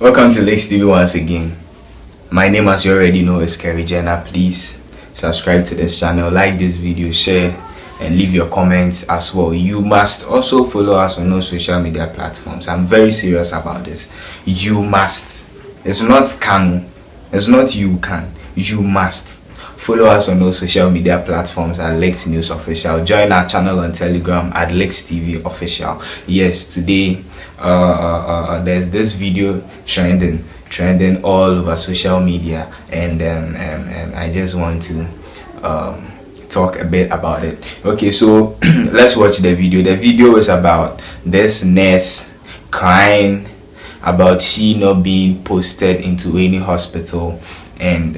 Welcome to Lex TV once again. My name, as you already know, is Kerry Jenna. Please subscribe to this channel, like this video, share, and leave your comments as well. You must also follow us on all social media platforms. I'm very serious about this. You must. It's not can. It's not you can. You must follow us on all social media platforms at Lex News Official. Join our channel on Telegram at Lex TV Official. Yes, today there's this video trending all over social media, and I just want to talk a bit about it. Okay, so let's watch the video. The video is about this nurse crying about she not being posted into any hospital, and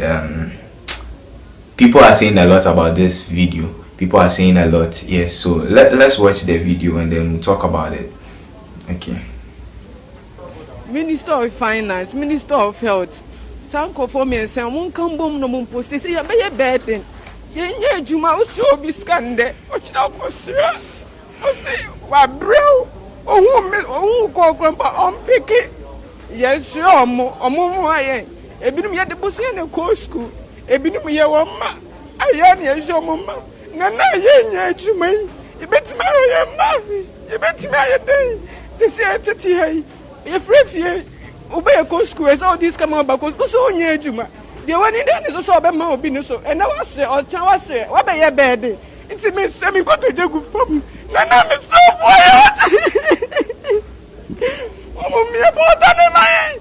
people are saying a lot about this video. People are saying a lot. Yes, so let's watch the video and then we'll talk about it. Okay. Minister of Finance, Minister of Health, Sanko for me and say, "Won't come bomb no moon post." They say, "You be a bad thing. You Juma also be scanned. Watch out, Monsieur. I say, what bro? Oh, call grandpa on picket. Yes, sure, I a bit of the pussy in the course school. A bit of your mamma. I am your mamma. Nana, you may. You bet marry your mammy. You bet marry a day. They say, Tati, if refugee obey a course school as all this come out because so near Juma. The one in there is also a man of business, and I was say, or Chawa say, what by your bed? It's a miss, I mean, go to the good from Nana, is so quiet. Oh, me about that, my.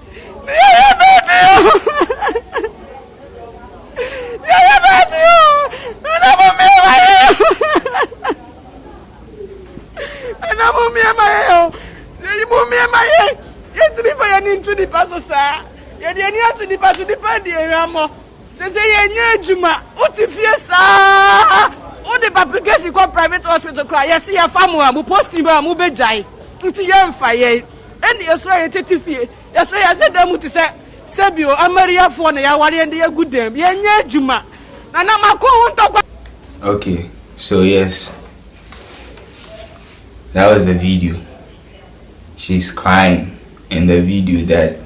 Into the pastor, sir. You didn't to the pastor, the party, Ramo. Says, "Ye, Juma, what if you, sir? All the publication called private hospital cry. Yes, your family, who post him, who be jay. It's young fire. And you're sorry, Tiffy. Yes, I said, them to say, Sabio, Amaria for the Awari and the good them. Ye, Juma. And I'm a call. Okay, so yes, that was the video. She's crying in the video that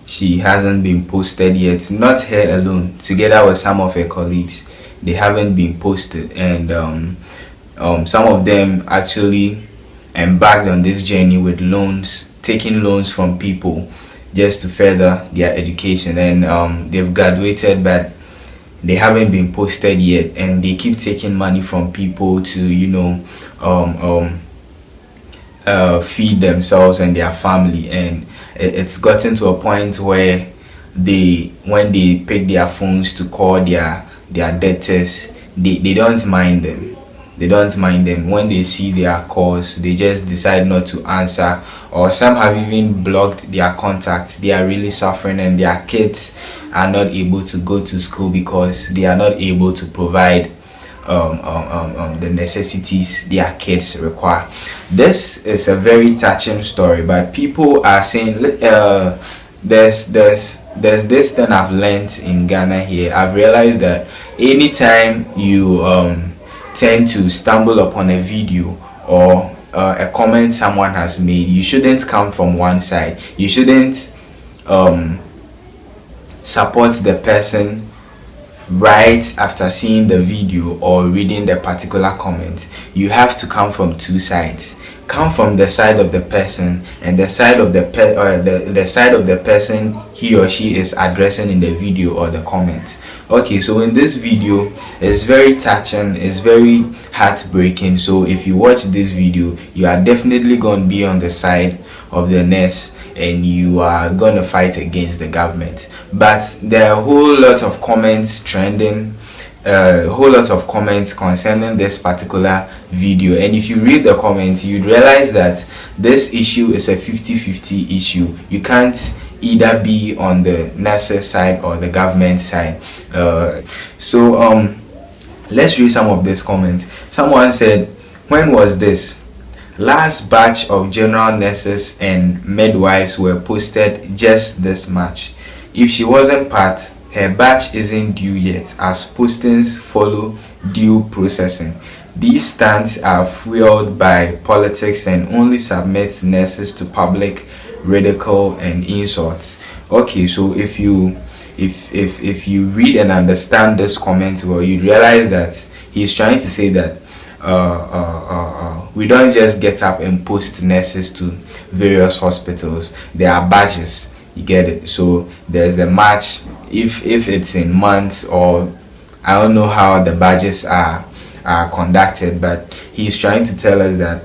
she hasn't been posted yet. Not her alone, together with some of her colleagues, they haven't been posted, and some of them actually embarked on this journey with loans, taking loans from people just to further their education, and they've graduated, but they haven't been posted yet, and they keep taking money from people to feed themselves and their family. And it's gotten to a point where when they pick their phones to call their debtors, they don't mind them. They don't mind them. When they see their calls, they just decide not to answer, or some have even blocked their contacts. They are really suffering, and their kids are not able to go to school because they are not able to provide the necessities their kids require. This is a very touching story, but people are saying there's this thing I've learned in Ghana here. I've realized that anytime you tend to stumble upon a video or a comment someone has made, you shouldn't come from one side. You shouldn't support the person right after seeing the video or reading the particular comment. You have to come from two sides. Come from the side of the person and the side of the side of the person he or she is addressing in the video or the comment. Okay, so in this video, it's very touching, it's very heartbreaking. So if you watch this video, you are definitely going to be on the side of the nurse, and you are going to fight against the government. But there are a whole lot of comments trending, a whole lot of comments concerning this particular video, and if you read the comments, you'd realize that this issue is a 50-50 issue. You can't either be on the nurse's side or the government side. So let's read some of these comments. Someone said, "When was this? Last batch of general nurses and midwives were posted just this March. If she wasn't part, her batch isn't due yet, as postings follow due processing. These stunts are fueled by politics and only submit nurses to public ridicule and insults. Okay, so if you read and understand this comment well, you realize that he's trying to say that we don't just get up and post nurses to various hospitals. There are badges, you get it. So there's a match, if it's in months, or I don't know how the badges are conducted, but he's trying to tell us that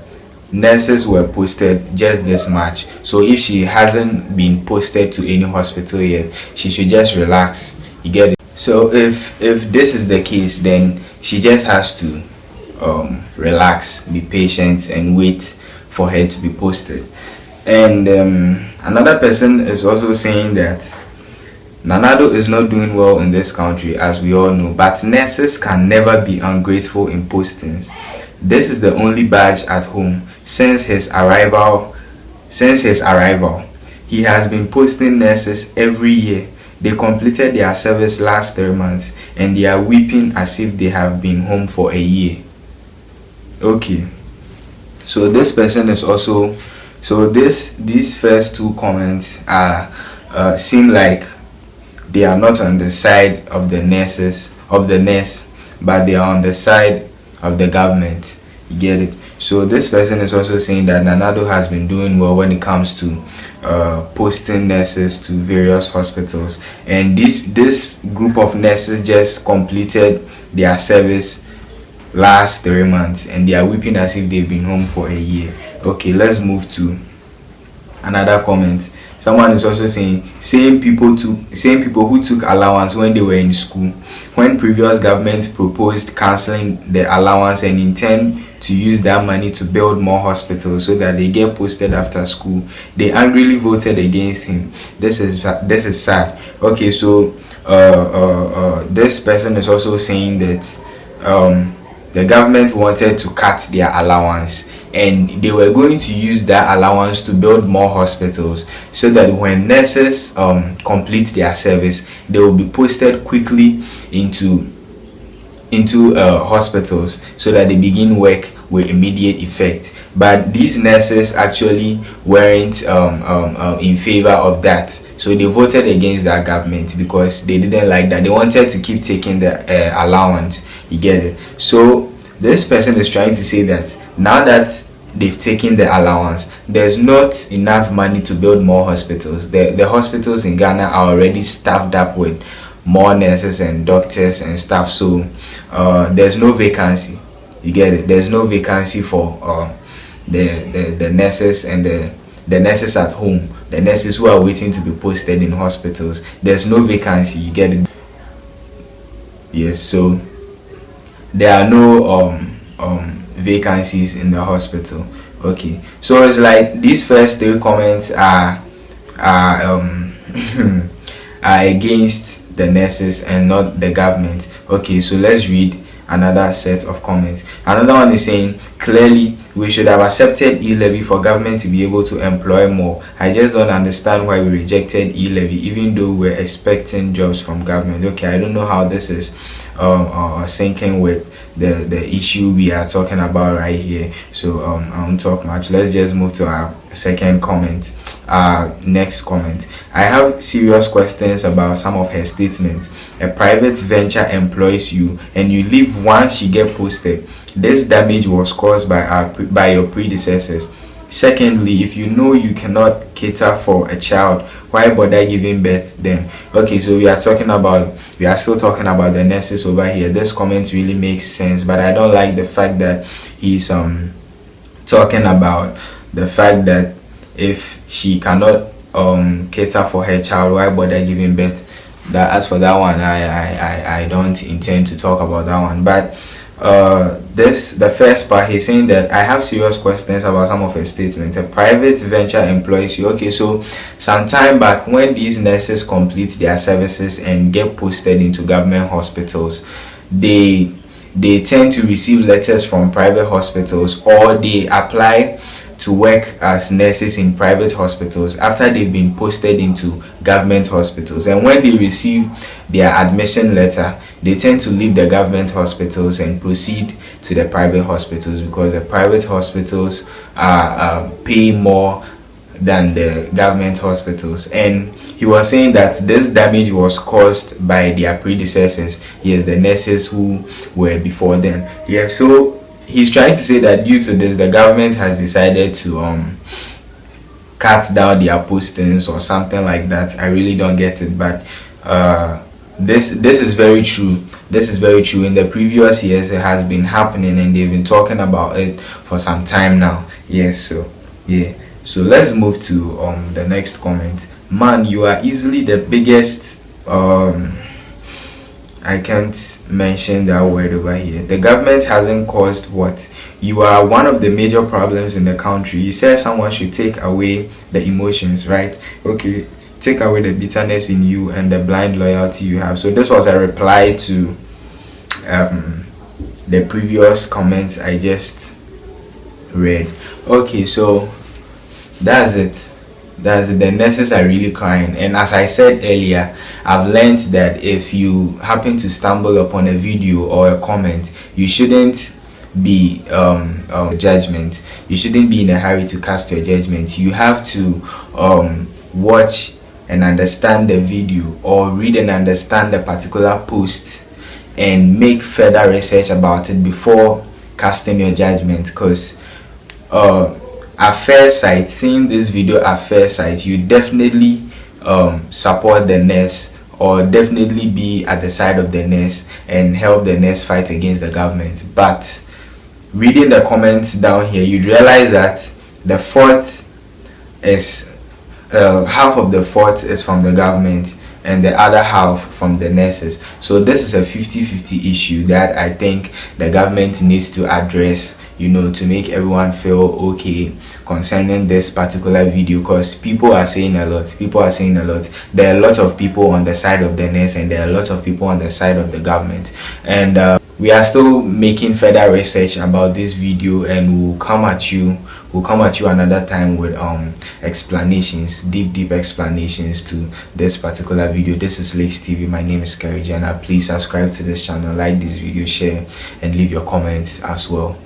nurses were posted just this much. So if she hasn't been posted to any hospital yet, she should just relax, you get it. So if this is the case, then she just has to relax, be patient, and wait for her to be posted. And another person is also saying that Nanado is not doing well in this country, as we all know, but nurses can never be ungrateful in postings. This is the only badge at home since his arrival. He has been posting nurses every year. They completed their service last 3 months and they are weeping as if they have been home for a year. Okay, so this person is also, so these first two comments are seem like they are not on the side of the nurse, but they are on the side of the government, you get it. So this person is also saying that Nanado has been doing well when it comes to posting nurses to various hospitals, and this group of nurses just completed their service last 3 months and they are weeping as if they've been home for a year. Okay, let's move to another comment. Someone is also saying same people who took allowance when they were in school. When previous government proposed cancelling the allowance and intend to use that money to build more hospitals so that they get posted after school, they angrily voted against him. This is sad. Okay, so this person is also saying that the government wanted to cut their allowance and they were going to use that allowance to build more hospitals so that when nurses complete their service, they will be posted quickly into hospitals so that they begin work with immediate effect. But these nurses actually weren't in favor of that, so they voted against that government because they didn't like that. They wanted to keep taking the allowance, you get it. So this person is trying to say that now that they've taken the allowance, there's not enough money to build more hospitals. The hospitals in Ghana are already staffed up with more nurses and doctors and stuff, so there's no vacancy, you get it. There's no vacancy for the nurses and the nurses at home, the nurses who are waiting to be posted in hospitals. There's no vacancy, you get it. Yes, so there are no vacancies in the hospital. Okay, so it's like these first three comments are are against the nurses and not the government. Okay, so let's read another set of comments. Another one is saying, clearly we should have accepted e-levy for government to be able to employ more. I just don't understand why we rejected e-levy even though we're expecting jobs from government. Okay, I don't know how this is syncing with the issue we are talking about right here, so I won't talk much. Let's just move to our second comment. Next comment. I have serious questions about some of her statements. A private venture employs you and you leave once you get posted. This damage was caused by your predecessors. Secondly, if you know you cannot cater for a child, why bother giving birth then? Okay, so we are still talking about the nurses over here. This comment really makes sense, but I don't like the fact that he's talking about the fact that if she cannot cater for her child, why bother giving birth? That, as for that one, I don't intend to talk about that one. But the first part, he's saying that I have serious questions about some of her statements. A private venture employs you. Okay, so some time back, when these nurses complete their services and get posted into government hospitals, they tend to receive letters from private hospitals, or they apply to work as nurses in private hospitals after they've been posted into government hospitals. And when they receive their admission letter, they tend to leave the government hospitals and proceed to the private hospitals, because the private hospitals pay more than the government hospitals. And he was saying that this damage was caused by their predecessors, yes, the nurses who were before them. Yeah, so he's trying to say that due to this, the government has decided to cut down their postings or something like that. I really don't get it, but this is very true. This is very true. In the previous years, it has been happening, and they've been talking about it for some time now. Yes, so yeah. So let's move to the next comment. Man, you are easily the biggest. I can't mention that word over here. The government hasn't caused what? You are one of the major problems in the country. You said someone should take away the emotions, right? Okay, take away the bitterness in you and the blind loyalty you have. So this was a reply to the previous comments I just read. Okay, so that's it. The nurses are really crying, and as I said earlier, I've learned that if you happen to stumble upon a video or a comment, you shouldn't be judgment. You shouldn't be in a hurry to cast your judgment. You have to watch and understand the video, or read and understand the particular post, and make further research about it before casting your judgment. Because at first sight, seeing this video at first sight, you definitely support the nurse, or definitely be at the side of the nurse and help the nurse fight against the government. But reading the comments down here, you realize that the fault is half of the fault is from the government and the other half from the nurses. So this is a 50-50 issue that I think the government needs to address, you know, to make everyone feel okay concerning this particular video, because people are saying a lot. There are a lot of people on the side of the nurse, and there are a lot of people on the side of the government, and we are still making further research about this video, and we'll come at you another time with explanations, deep explanations to this particular video. This is Lakes TV. My name is Kerry Jenna. Please subscribe to this channel, like this video, share, and leave your comments as well.